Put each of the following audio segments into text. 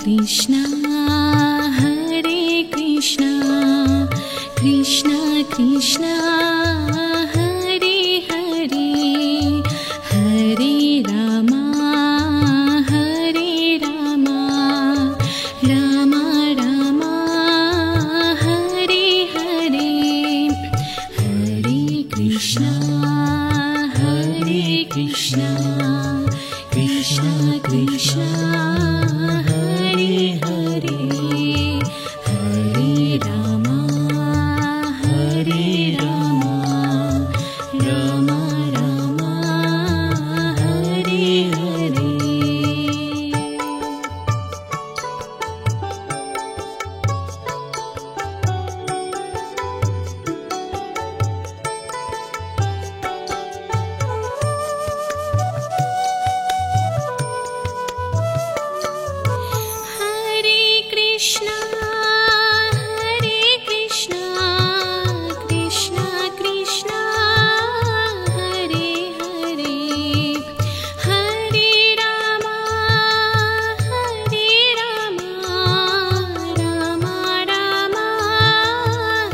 Krishna Hare Krishna Krishna Krishna Hare Hare Hare Rama Hare Rama Rama Rama Hare Hare Hare Krishna Hare Krishna Krishna Krishna Hare Hare Hare Rama Hare Rama Rama Rama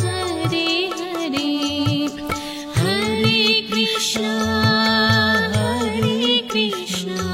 Hare Hare Krishna Hare Krishna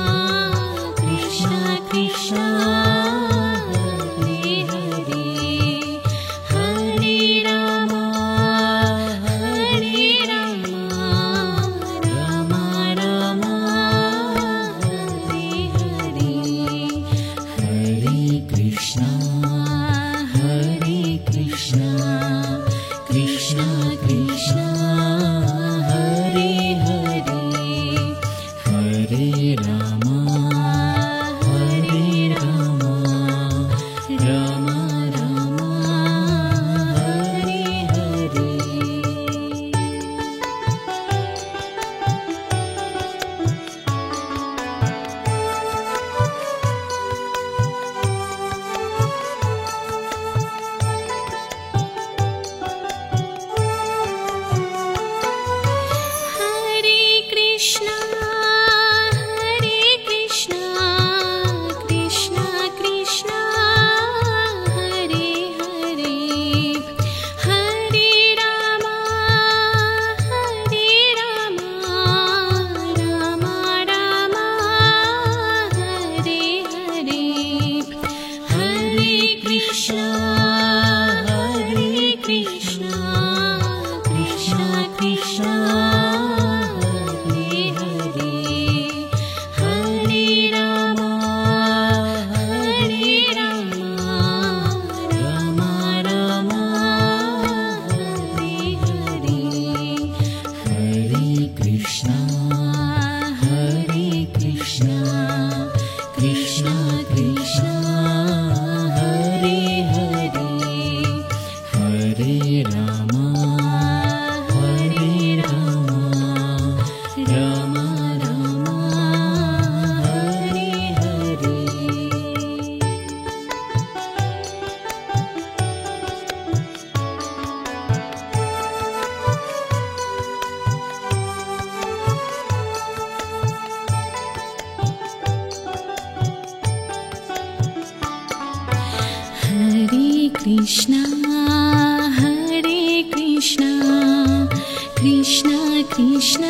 Krishna Krishna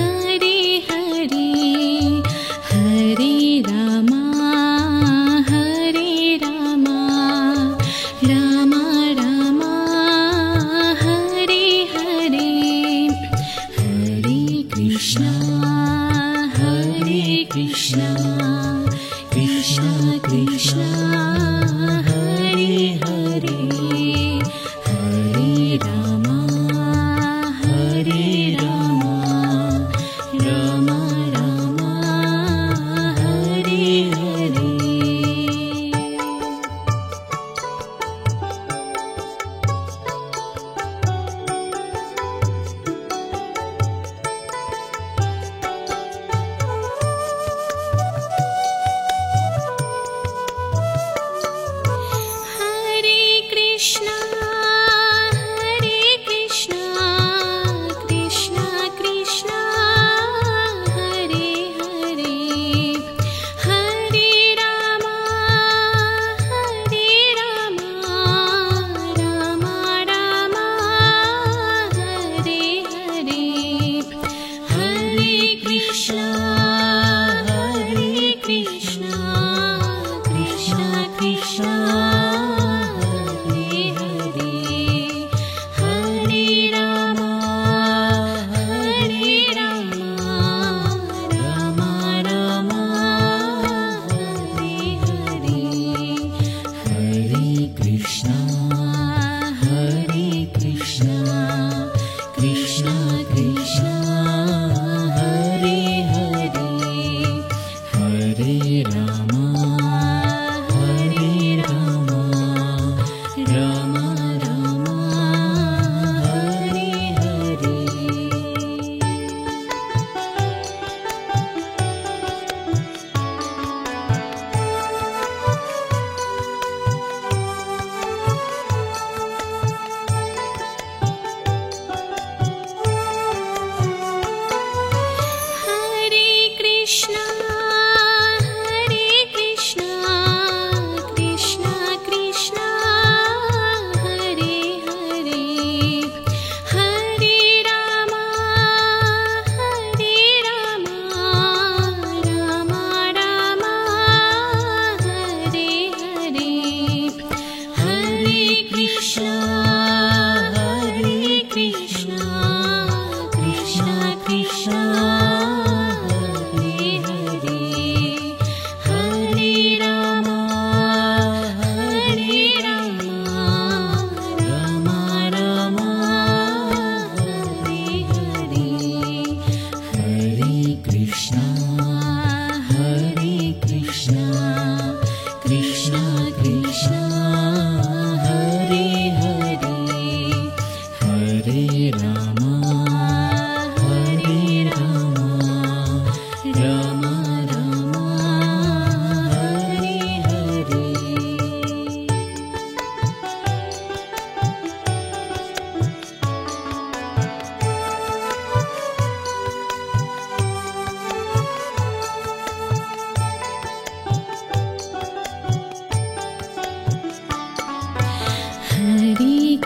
Hare Hare Hare Rama Hare Rama Rama Rama Hare Hare Hare Krishna Hare Krishna Krishna Krishna Hare Hare Hare Rama Hare Rama Rama Rama Hare Hare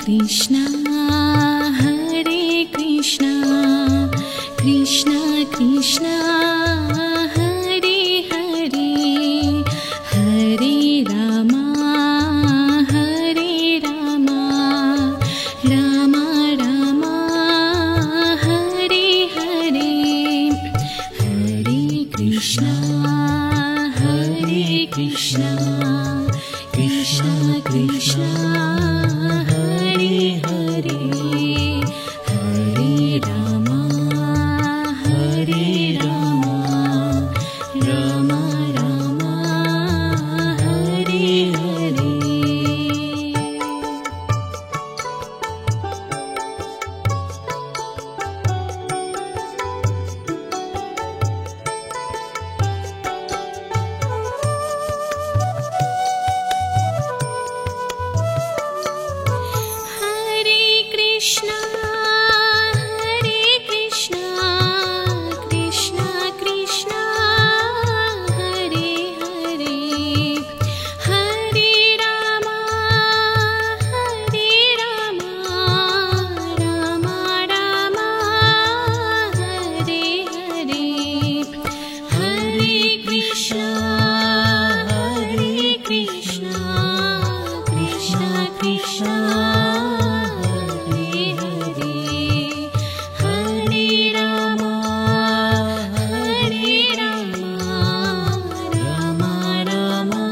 Krishna Hare Krishna Krishna Krishna Hare Hare Hare Rama Hare Rama Rama Rama Hare Hare Hare Krishna Hare Krishna Krishna Krishna Hare Hare Hare Rama Hare Rama Rama Rama Hare Hare Krishna Hare Krishna Krishna Krishna Hare Hare Hare Rama Hare Rama Rama Rama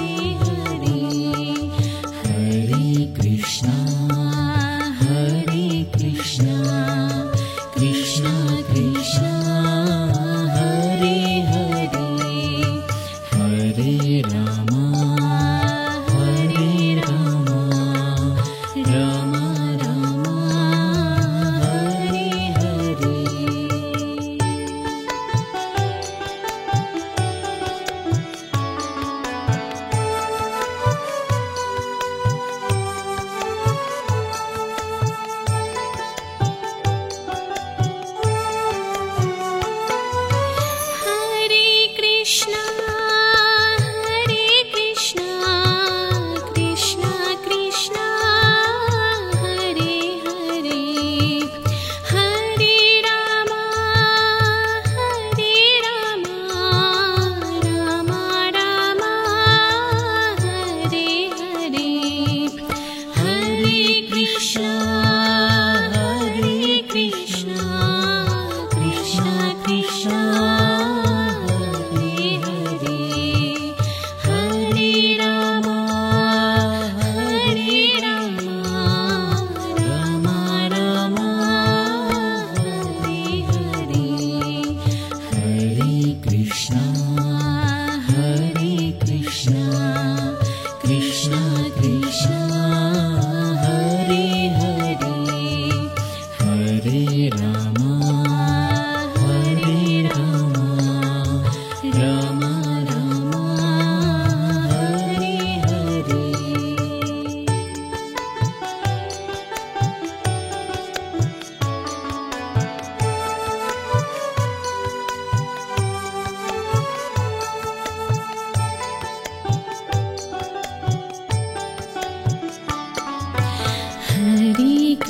Hare Hare Hare Krishna Hare Krishna Krishna Krishna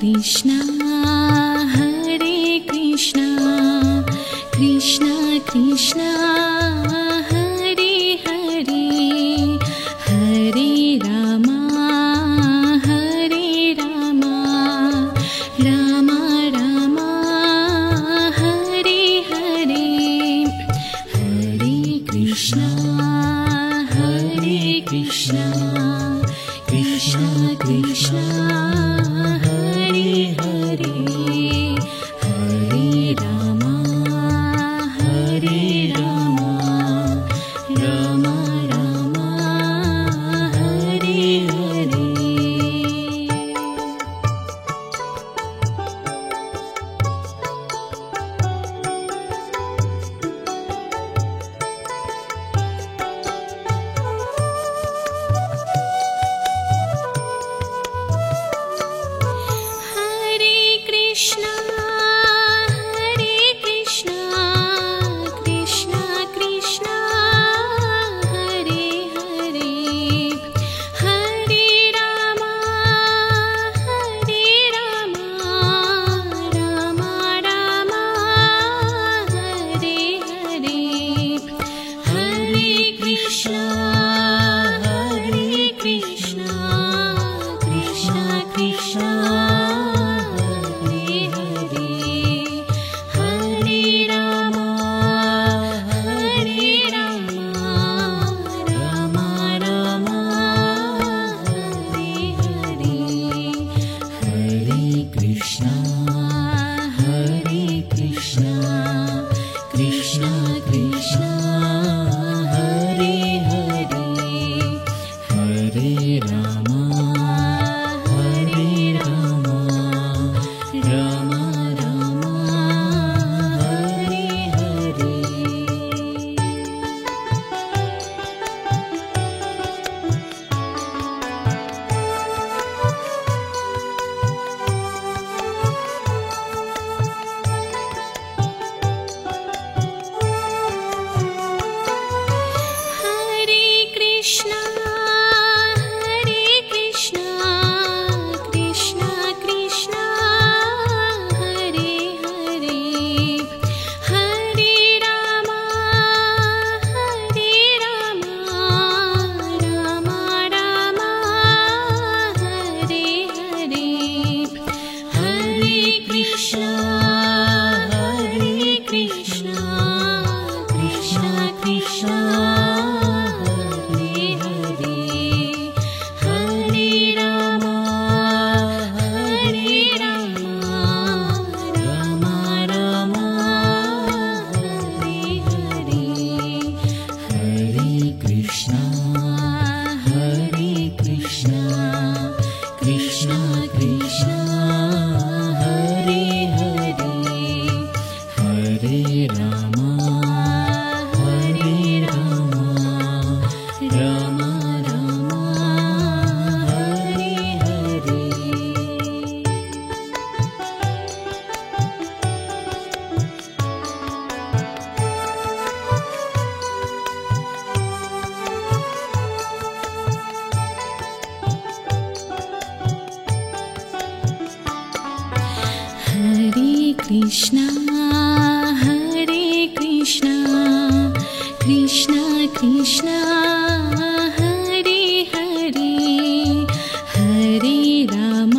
Krishna Hare Krishna Krishna Krishna Hare Hare Hare Rama Hare Rama Rama Rama Hare Hare Hare Krishna Hare Krishna Krishna Krishna Hare Hare Hare Rama Hare Rama Krishna Hare Hare Hare Ram Ram Ram Hare Hare. Hare Krishna Krishna Krishna Hare Hare Hare Ram Ram Ram Hare Hare Hare Krishna Krishna Krishna Hare Hare Hare Ram Ram Ram Hare Hare Hare Krishna Krishna Krishna Hare Hare Hare Ram Ram Ram Hare Hare. Hare Krishna Krishna Krishna Hare Hare Hare Ram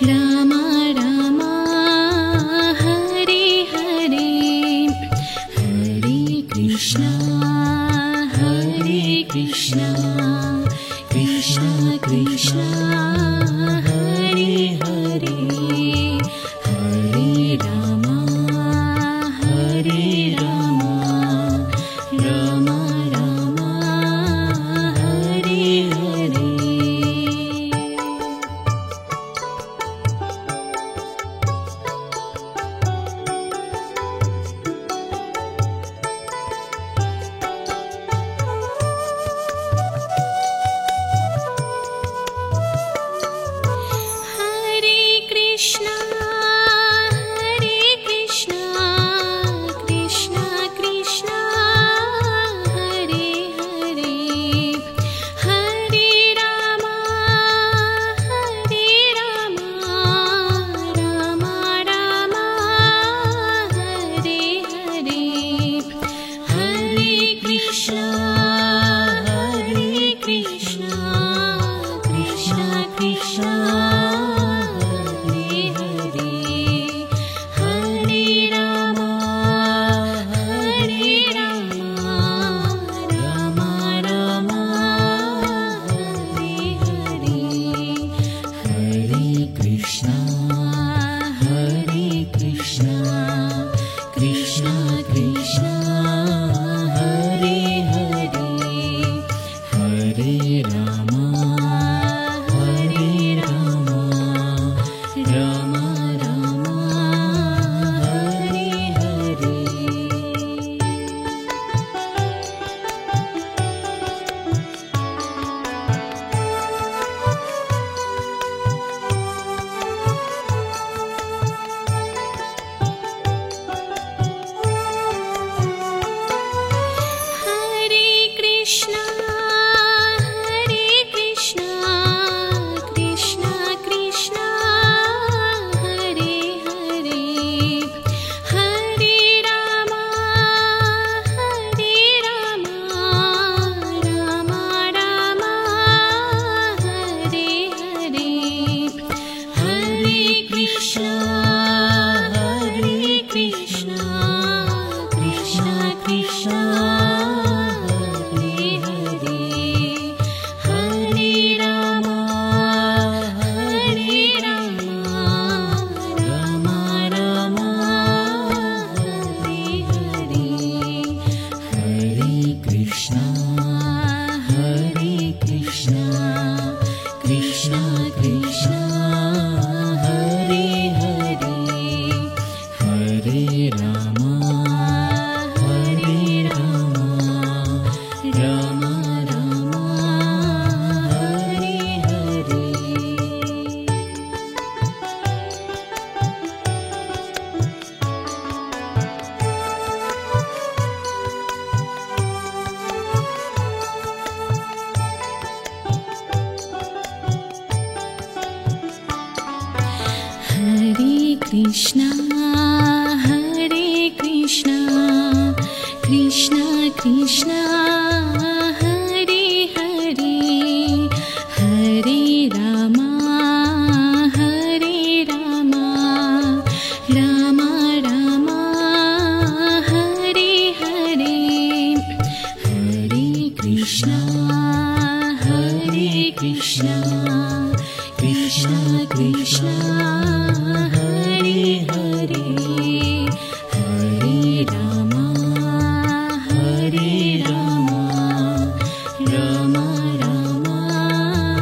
Ram Ram Hare Hare Hare Krishna Krishna Krishna Hare Hare Hare Ram Hare Ram Ram Ram Hare Hare. Hare Krishna Krishna Krishna Hare Hare, Hare Ram Ram Ram Hare Hare. Hare Krishna Krishna Krishna Hare Hare, Hare Ram Ram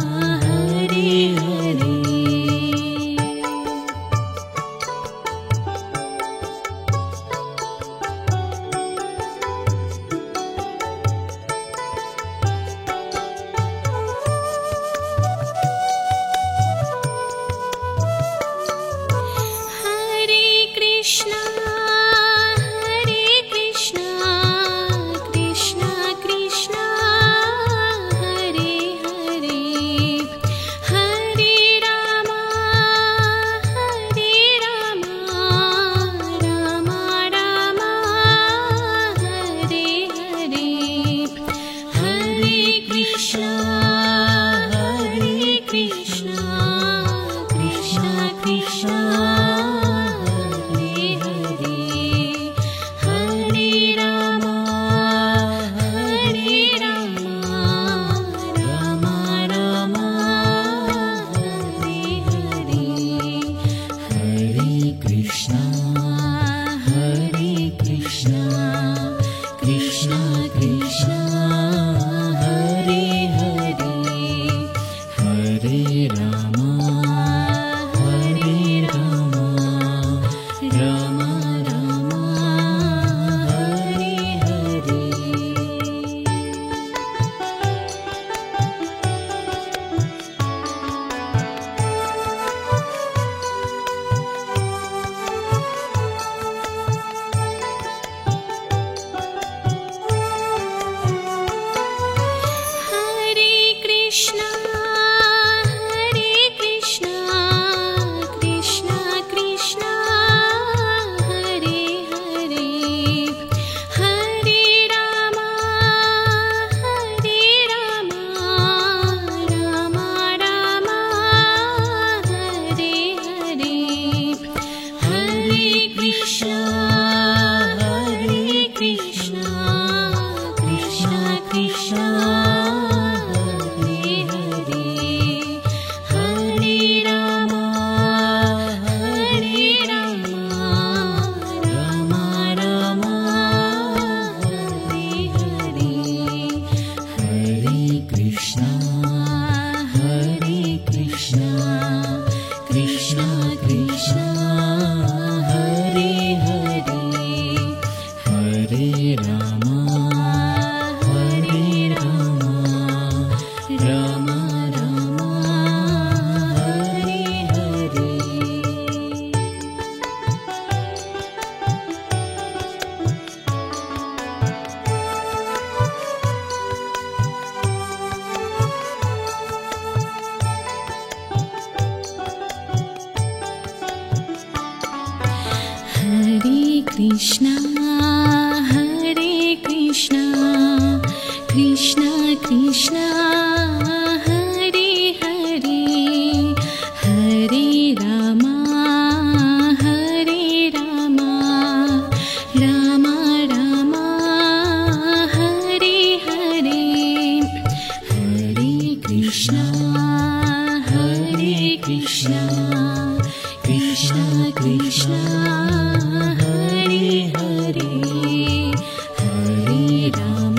Ram Hare Hare. Krishna Hare Krishna Krishna Krishna Hare Hare, Hare Ram Ram Ram Hare Hare. Hare Krishna Krishna Krishna Hare Hare, Hare Ram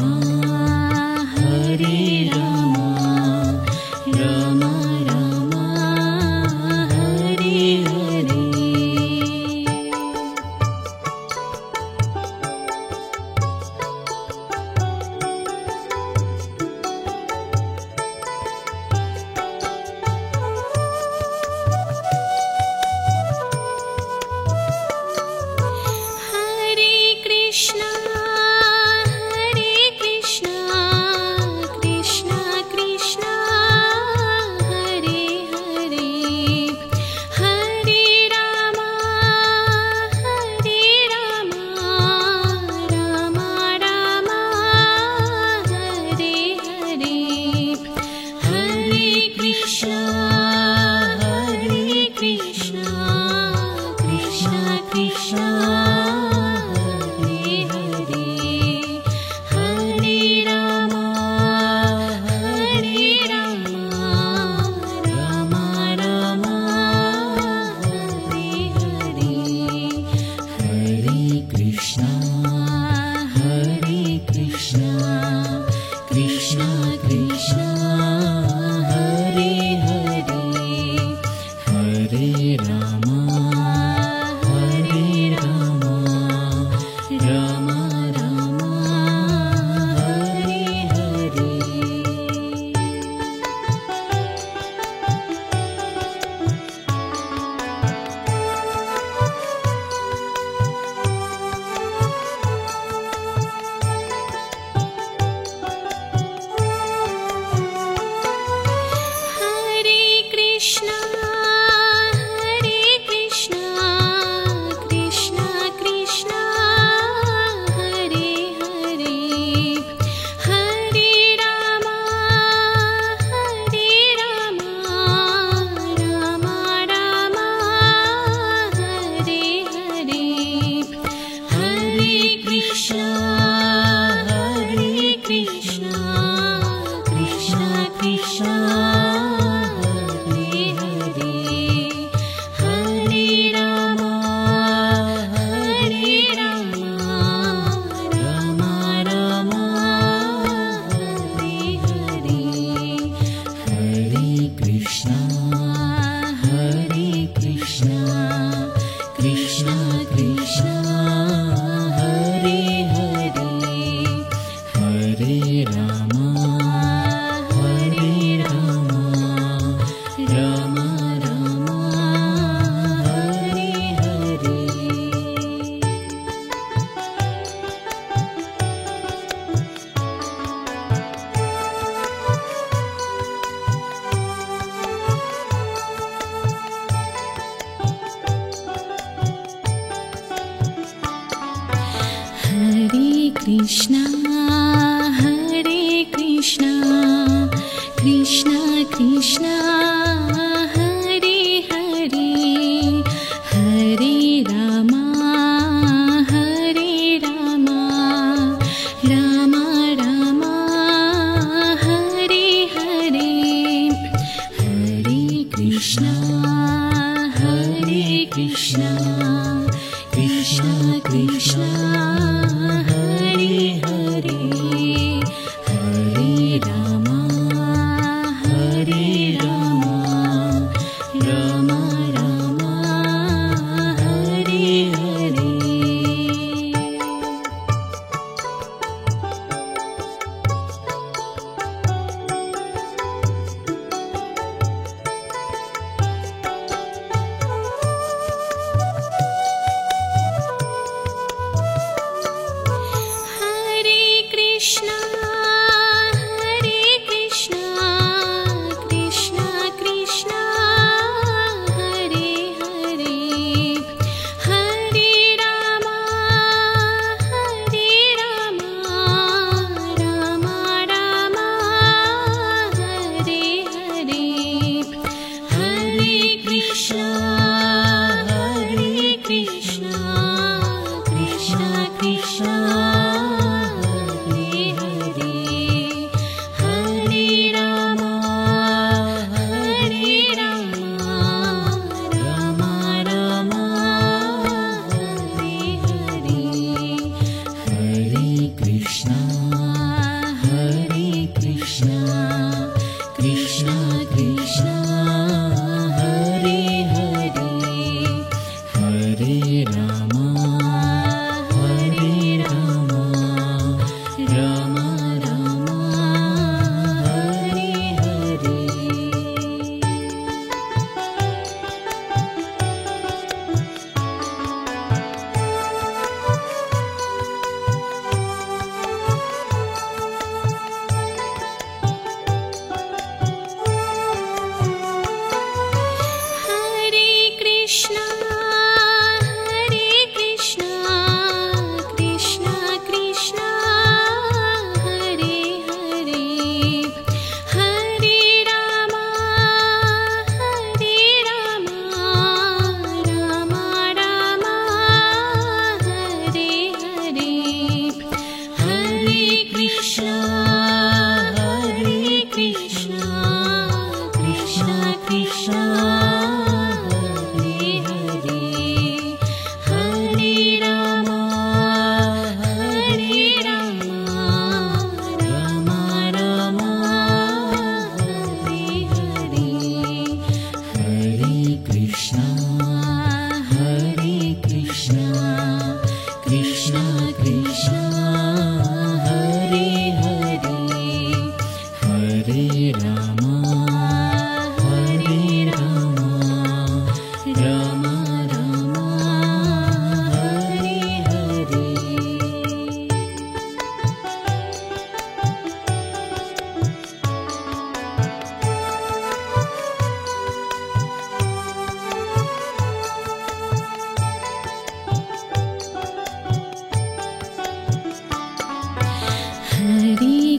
Krishna Hare Krishna Krishna Krishna Hare Hare Hare Rama Rama Rama Hare Hare Hare Krishna Krishna Krishna Hare Hare Hare Rama Rama Rama Hare Hare Hare Krishna Krishna Krishna Hare Hare Hare Rama Rama Rama Hare Hare Hare Krishna Krishna Krishna Hare Hare Hare Rama Rama Rama Hare Hare Hare Krishna Krishna Krishna Hare Hare Hare Rama Rama Rama Hare Hare Hare Krishna Krishna Krishna Hare Hare Hare Rama Rama Rama Hare Hare Hare Krishna Krishna Krishna Hare Hare Hare Rama Rama Rama Hare Hare Hare Krishna Krishna Krishna Hare Hare Hare Rama Rama Rama Hare Hare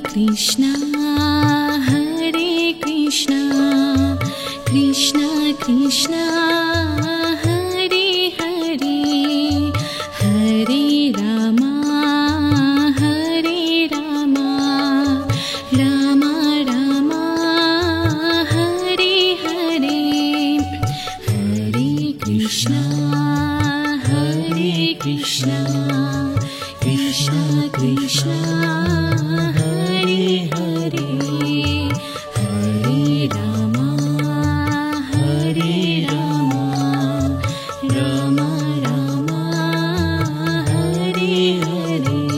Krishna Krishna Krishna Hare Hare Hare Rama Rama Rama Hare Hare Hare Krishna Krishna Krishna Hare Hare Hare Rama Rama Rama Hare Hare.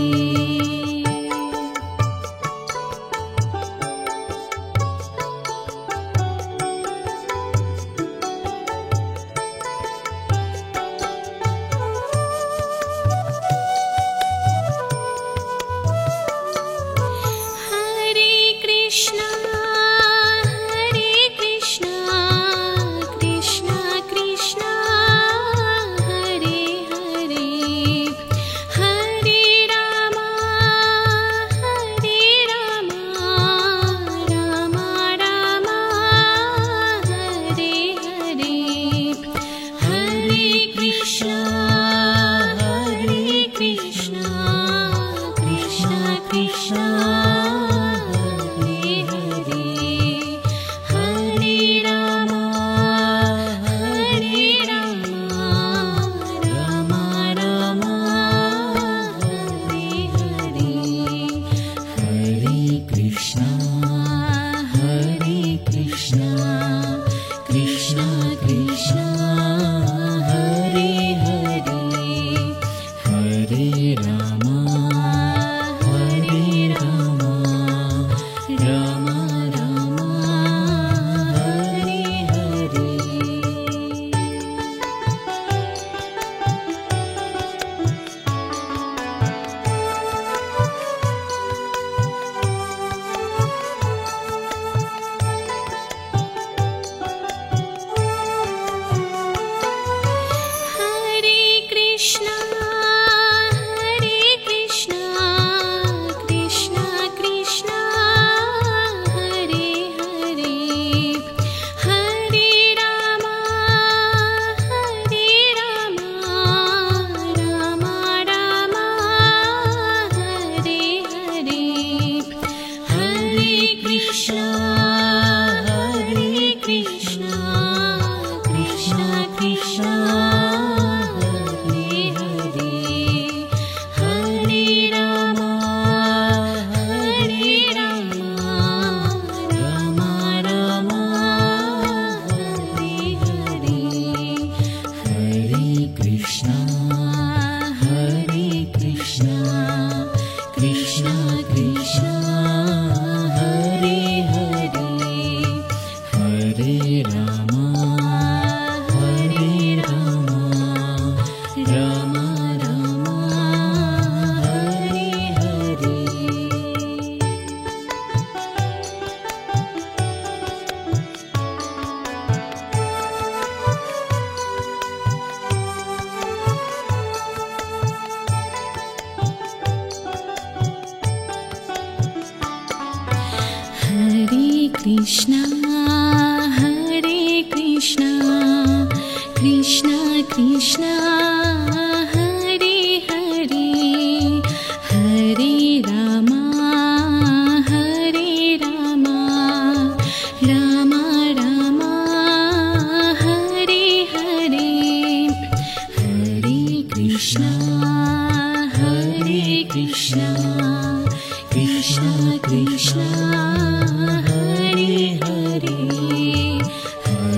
Krishna Hare Krishna Krishna Krishna Hare Hare Hare Rama Rama Rama Hare Hare Hare Krishna Krishna Krishna Hare Hare Hare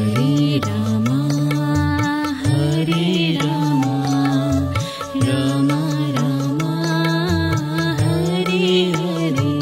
Rama Rama Rama Hare Hare.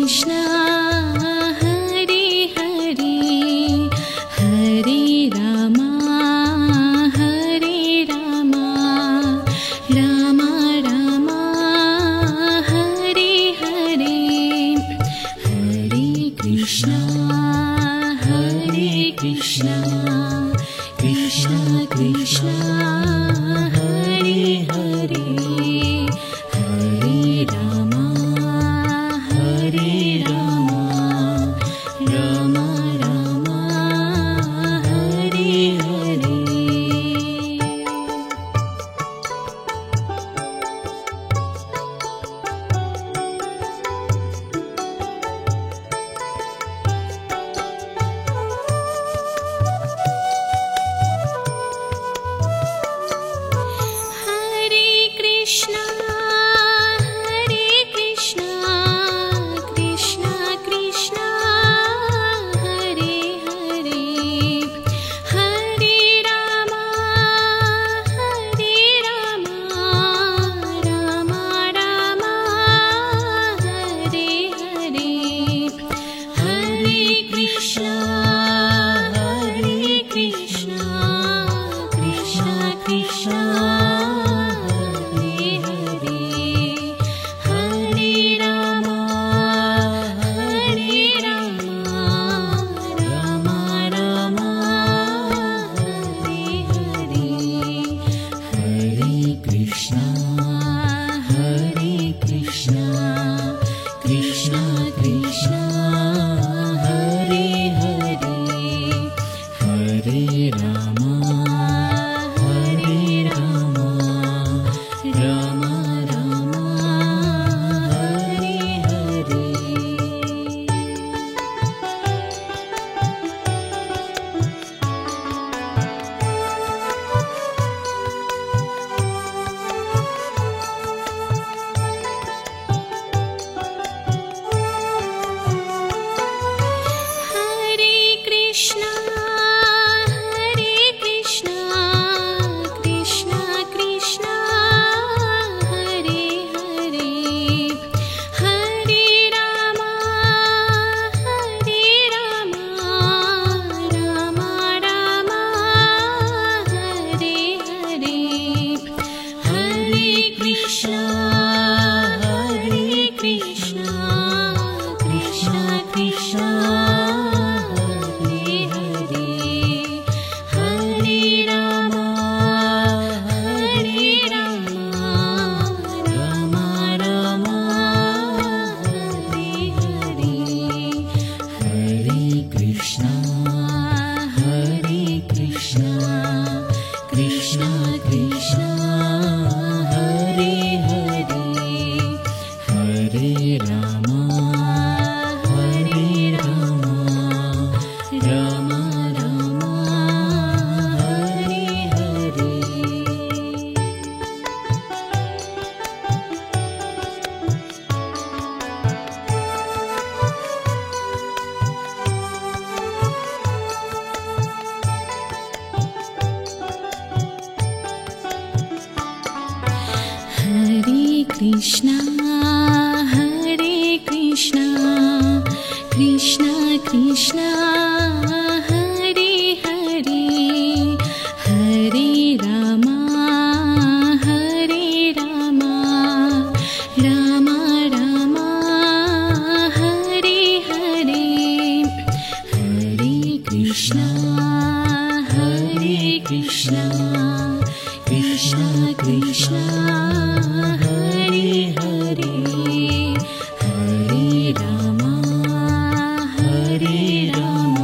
Krishna Hare Hare Hare Rama Hare Rama Rama Rama Hare Hare Hare Krishna Hare Krishna Krishna Krishna Hare Hare Hare Rama Hare Rama Rama Rama Hare Hare Hare Krishna Hare Krishna Krishna Krishna Hare Hare Hare Rama Hare Rama Rama Rama Hare Hare Hare Krishna Hare Krishna Krishna Krishna Hare Hare Hare Rama Hare Rama Rama Rama Hare Hare Hare Krishna Hare Krishna Krishna Krishna Hare Hare Hare Rama Hare Rama Rama Rama Hare Hare Hare Krishna Hare Krishna Krishna Krishna Hare Hare Hare Rama Hare Rama Rama Rama Hare Hare Hare Krishna Hare Krishna Krishna Krishna Hare Hare Hare Rama Hare Rama Rama Rama Hare Hare Hare Krishna Hare Krishna Krishna Krishna Hare Hare Hare Rama Hare Rama Rama Rama Hare Hare Hare Krishna Hare Krishna Krishna Krishna Hare Hare Hare Rama Hare Rama Rama Rama Hare Hare Hare Krishna Hare Krishna Krishna Krishna Hare Hare Hare Rama Hare Rama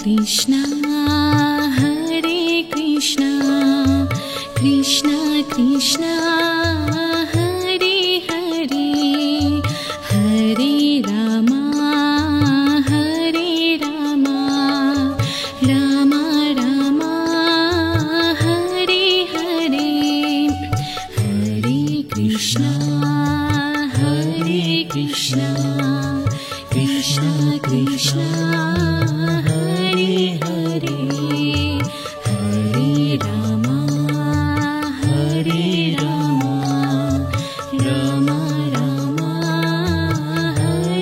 Krishna Hare Krishna Krishna Krishna Hare Hare Hare Rama Hare Rama Rama Rama Hare Hare Hare Krishna Hare Krishna Krishna Krishna Hare Hare Hare Rama Hare Rama Rama Rama Hare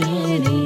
Hare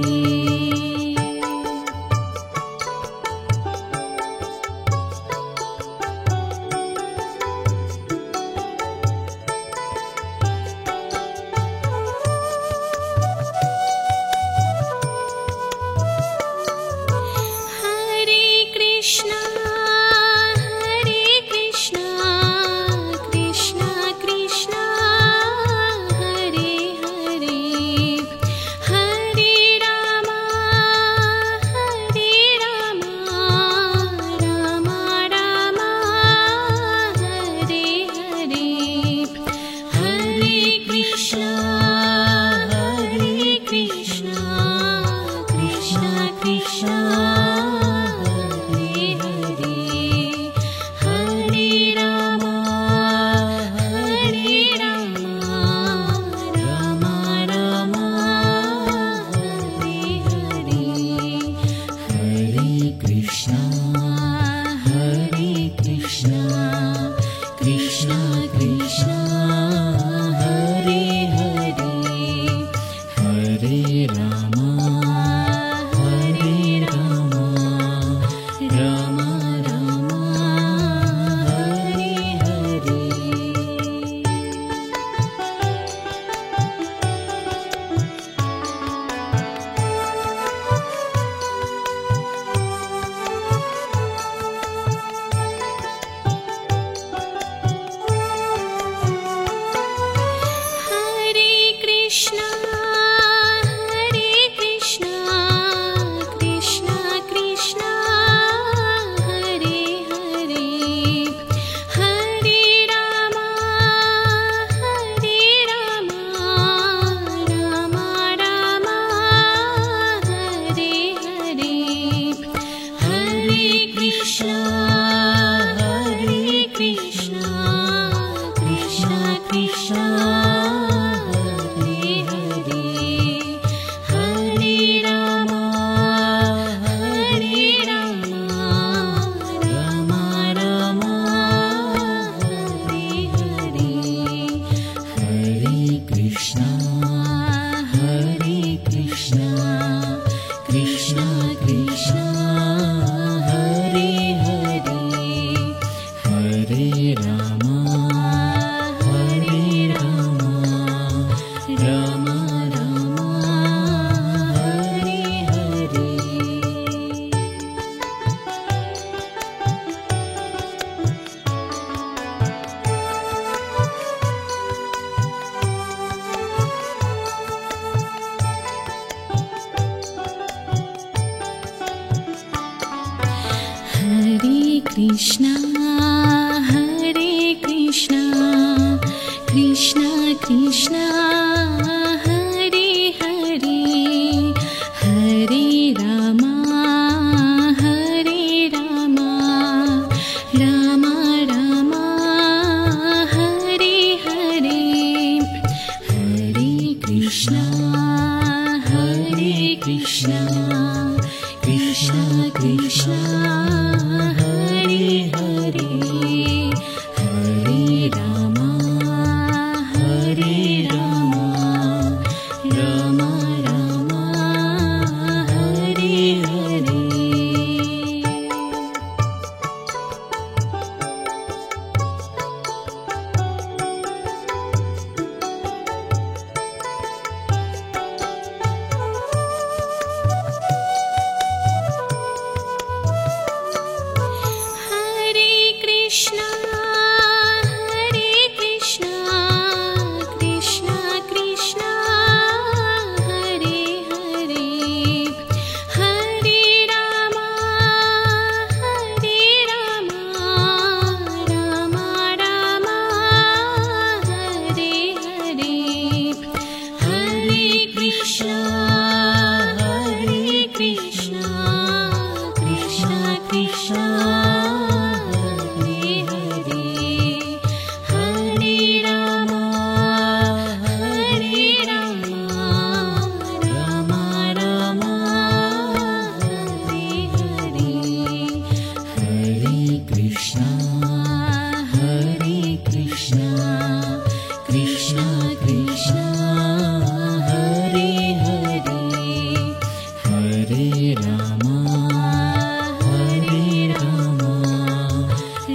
Krishna Hare Krishna Krishna Krishna Hare Hare Hare Rama Hare Rama Rama Rama Hare Hare Hare Krishna Hare Krishna Krishna Krishna Hare Hare Hare Rama Hare Rama Krishna, Hare Krishna, Krishna Krishna, Hare Hare, Hare Rama, Hare Rama, Rama Rama, Hare Hare, Hare Krishna, Hare Krishna, Krishna Krishna, Hare Hare, Hare Rama, Hare Rama, Rama Rama, Hare Hare, Hare Krishna, Hare Krishna, Krishna Krishna, Hare Hare, Hare Rama, Hare Rama,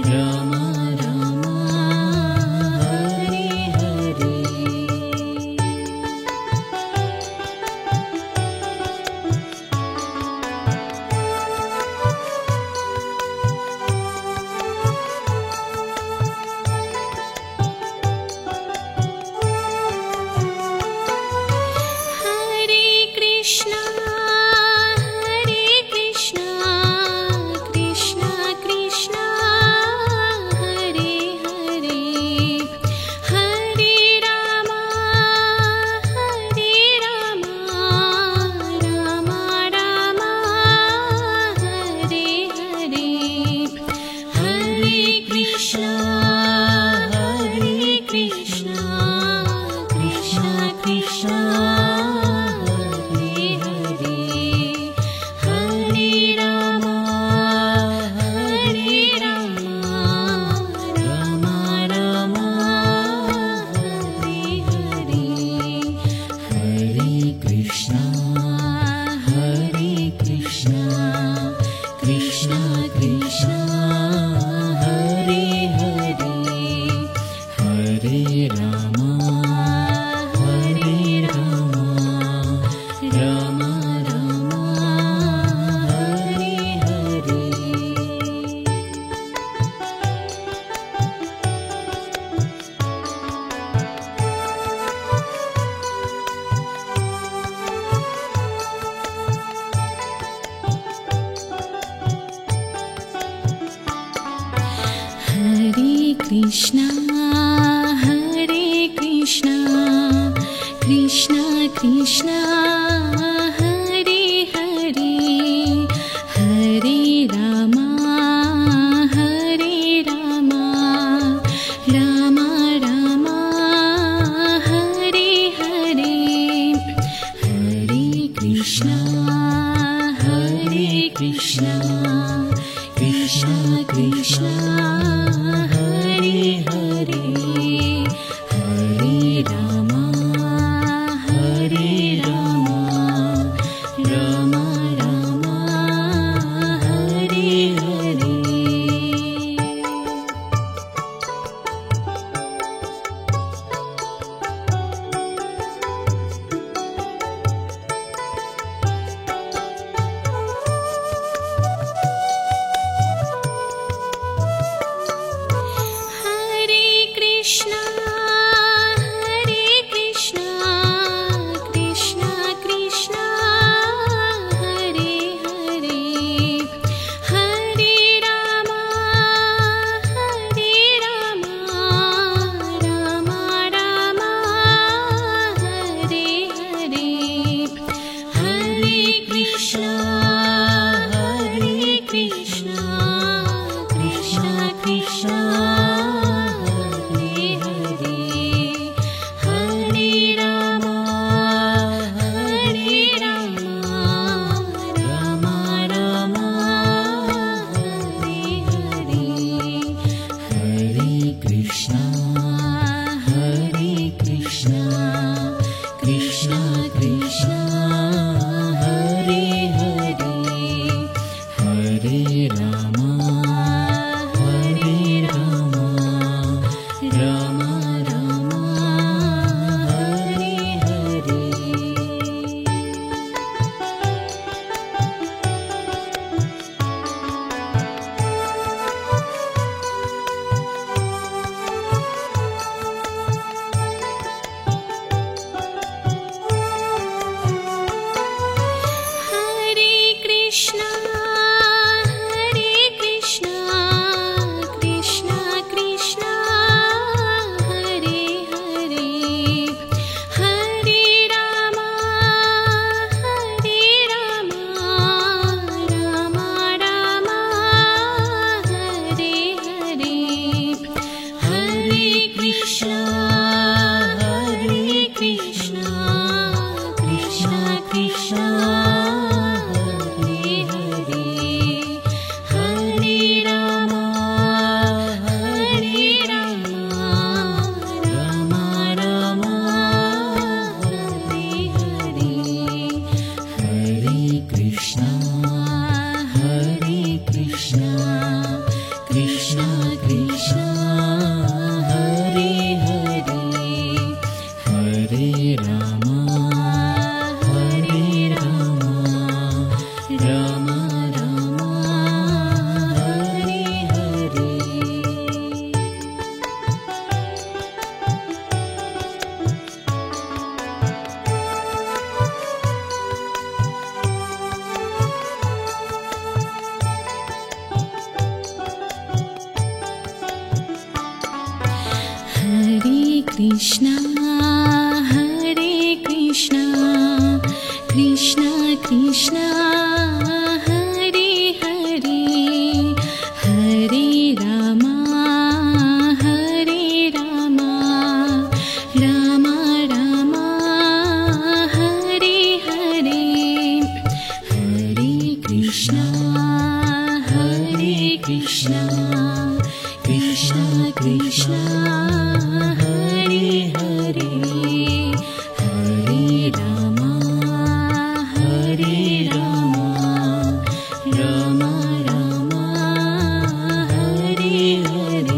Rama Rama, Hare Hare. Hare Krishna, Hare Krishna, Krishna Krishna, Hare Hare, Hare Rama, Hare Rama, Rama Rama, Hare Hare, Hare Krishna, Hare Krishna, Krishna Krishna, Hare Hare, Hare Rama, Hare Rama, Rama Rama, Hare Hare, Hare Krishna, Hare Krishna, Krishna Krishna, Hare Hare, Hare Rama, Hare Rama, Rama Rama, Hare Hare. Hare Krishna, Hare Krishna, Krishna Krishna, Hare Hare, Hare Rama, Hare Rama, Rama Rama, Hare Hare, Hare Krishna, Hare Krishna, Krishna Krishna, Hare Hare, Hare Rama, Hare Rama, Rama Rama, Hare Hare. Krishna Krishna Hare Hare Hare Rama Hare Rama Rama Rama Hare Hare Hare Krishna Hare Krishna Krishna Krishna Hare Hare Hare Rama Hare Rama Rama Rama Hare Hare Hare Krishna Hare Krishna Krishna Krishna Hare Hare Hare Rama Hare Rama Rama Rama Hare Hare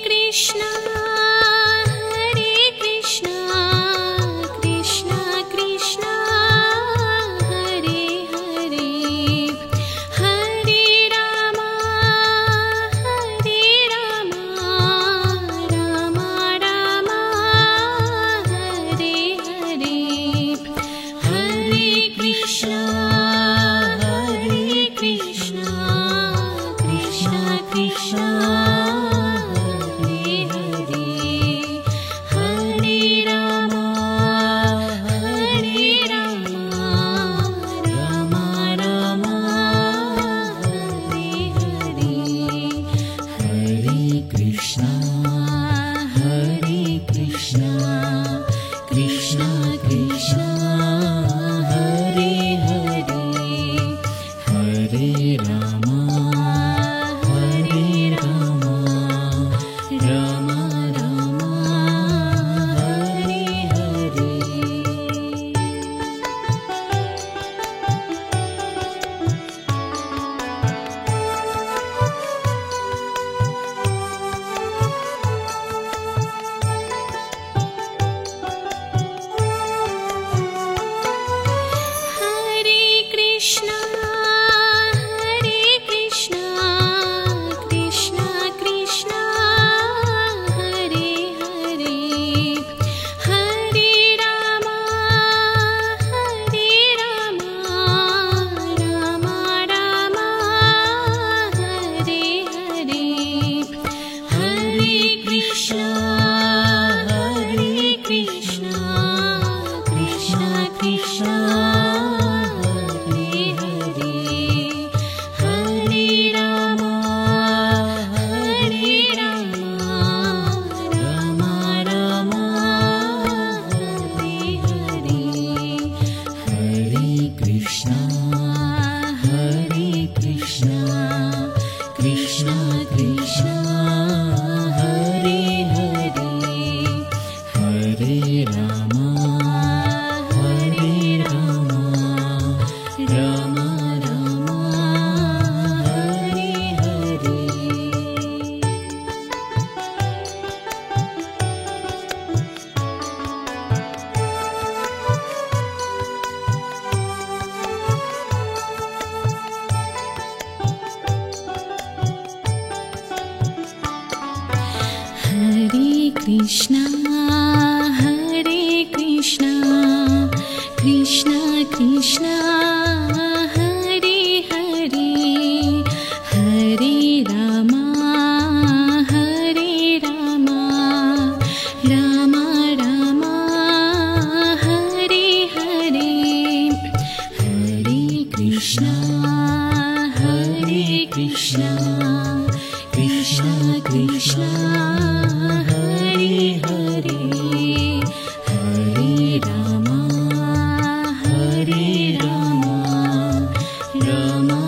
Krishna Hare Krishna Krishna Krishna Hare Hare Hare Rama Hare Rama Rama Rama Hare Hare Hare Krishna Hare Krishna Krishna Krishna Krishna Krishna Hare Hare Hare Rama Hare Rama Rama Rama Hare Hare Krishna Hare Krishna Krishna Krishna Hare Hare Hare Rama Hare Rama Rama Rama Hare Hare Hare Krishna Hare Krishna Krishna Krishna Krishna Krishna Hare Hare Hare Rama Hare Rama Rama Rama Hare Hare Hare Krishna Hare Krishna Krishna Krishna Hare Hare Hare Rama Hare Rama Rama Rama Hare Hare Hare Krishna Hare Krishna Krishna Krishna Hare Hare Hare Rama Hare Rama Rama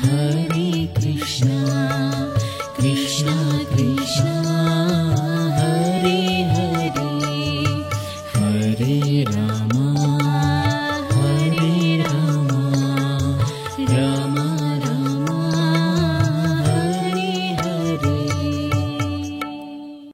Hare Krishna Krishna Krishna Hare Hare Hare Rama